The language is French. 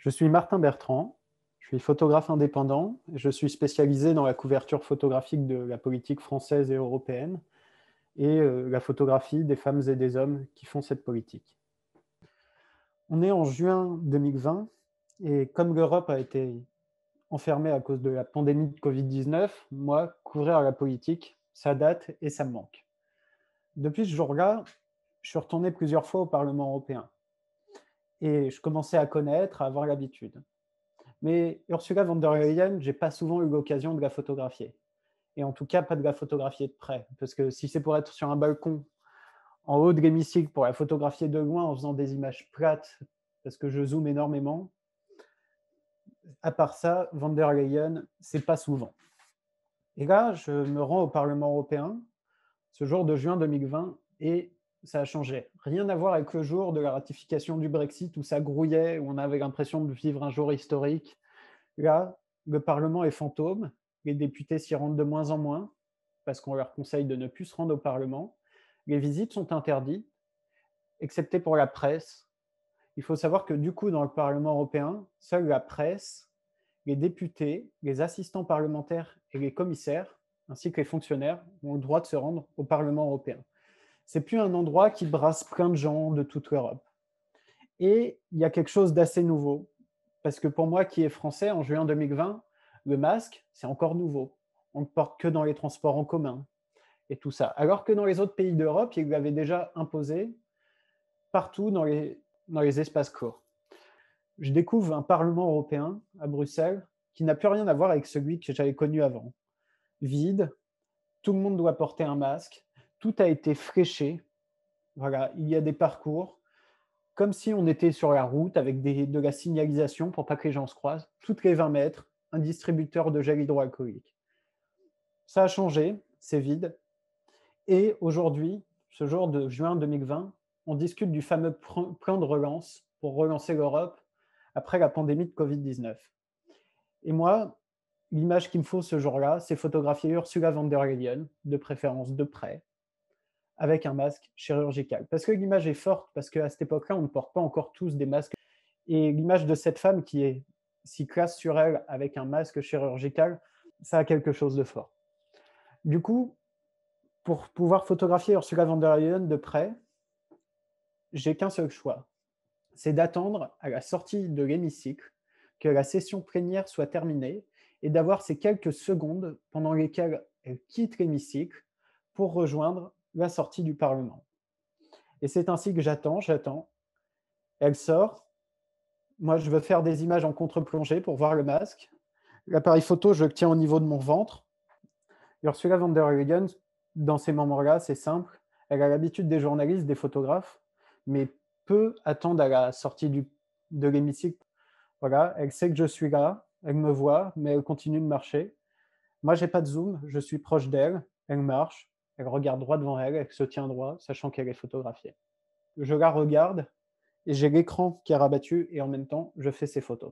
Je suis Martin Bertrand, je suis photographe indépendant et je suis spécialisé dans la couverture photographique de la politique française et européenne et la photographie des femmes et des hommes qui font cette politique. On est en juin 2020 et comme l'Europe a été enfermée à cause de la pandémie de Covid-19, moi, couvrir la politique, ça date et ça me manque. Depuis ce jour-là, je suis retourné plusieurs fois au Parlement européen et je commençais à connaître, à avoir l'habitude. Mais Ursula von der Leyen, j'ai pas souvent eu l'occasion de la photographier. Et en tout cas, pas de la photographier de près. Parce que si c'est pour être sur un balcon, en haut de l'hémicycle, pour la photographier de loin en faisant des images plates, parce que je zoome énormément, à part ça, von der Leyen, c'est pas souvent. Et là, je me rends au Parlement européen, ce jour de juin 2020, et ça a changé. Rien à voir avec le jour de la ratification du Brexit, où ça grouillait, où on avait l'impression de vivre un jour historique. Là, le Parlement est fantôme, les députés s'y rendent de moins en moins, parce qu'on leur conseille de ne plus se rendre au Parlement. Les visites sont interdites, excepté pour la presse. Il faut savoir que du coup, dans le Parlement européen, seule la presse, les députés, les assistants parlementaires et les commissaires, ainsi que les fonctionnaires, ont le droit de se rendre au Parlement européen. C'est plus un endroit qui brasse plein de gens de toute l'Europe. Et il y a quelque chose d'assez nouveau, parce que pour moi qui est français, en juin 2020, le masque, c'est encore nouveau. On ne le porte que dans les transports en commun et tout ça. Alors que dans les autres pays d'Europe, ils l'avaient déjà imposé partout dans les espaces courts. Je découvre un Parlement européen à Bruxelles qui n'a plus rien à voir avec celui que j'avais connu avant. Vide, tout le monde doit porter un masque, tout a été fléché. Voilà, il y a des parcours, comme si on était sur la route avec de la signalisation pour pas que les gens se croisent. Toutes les 20 mètres, un distributeur de gel hydroalcoolique. Ça a changé, c'est vide. Et aujourd'hui, ce jour de juin 2020, on discute du fameux plan de relance pour relancer l'Europe après la pandémie de Covid-19. Et moi, l'image qu'il me faut ce jour-là, c'est photographier Ursula von der Leyen, de préférence de près, avec un masque chirurgical. Parce que l'image est forte, parce qu'à cette époque-là, on ne porte pas encore tous des masques. Et l'image de cette femme qui est si classe sur elle avec un masque chirurgical, ça a quelque chose de fort. Du coup, pour pouvoir photographier Ursula von der Leyen de près, j'ai qu'un seul choix. C'est d'attendre à la sortie de l'hémicycle que la session plénière soit terminée et d'avoir ces quelques secondes pendant lesquelles elle quitte l'hémicycle pour rejoindre la sortie du Parlement. Et c'est ainsi que j'attends. Elle sort. Moi, je veux faire des images en contre-plongée pour voir le masque. L'appareil photo, je le tiens au niveau de mon ventre. Ursula von der Leyen, dans ces moments-là, c'est simple. Elle a l'habitude des journalistes, des photographes, mais peut attendre à la sortie de l'hémicycle. Voilà, elle sait que je suis là, elle me voit, mais elle continue de marcher. Moi, j'ai pas de zoom, je suis proche d'elle, elle marche, elle regarde droit devant elle, elle se tient droit, sachant qu'elle est photographiée. Je la regarde et j'ai l'écran qui est rabattu et en même temps, je fais ses photos.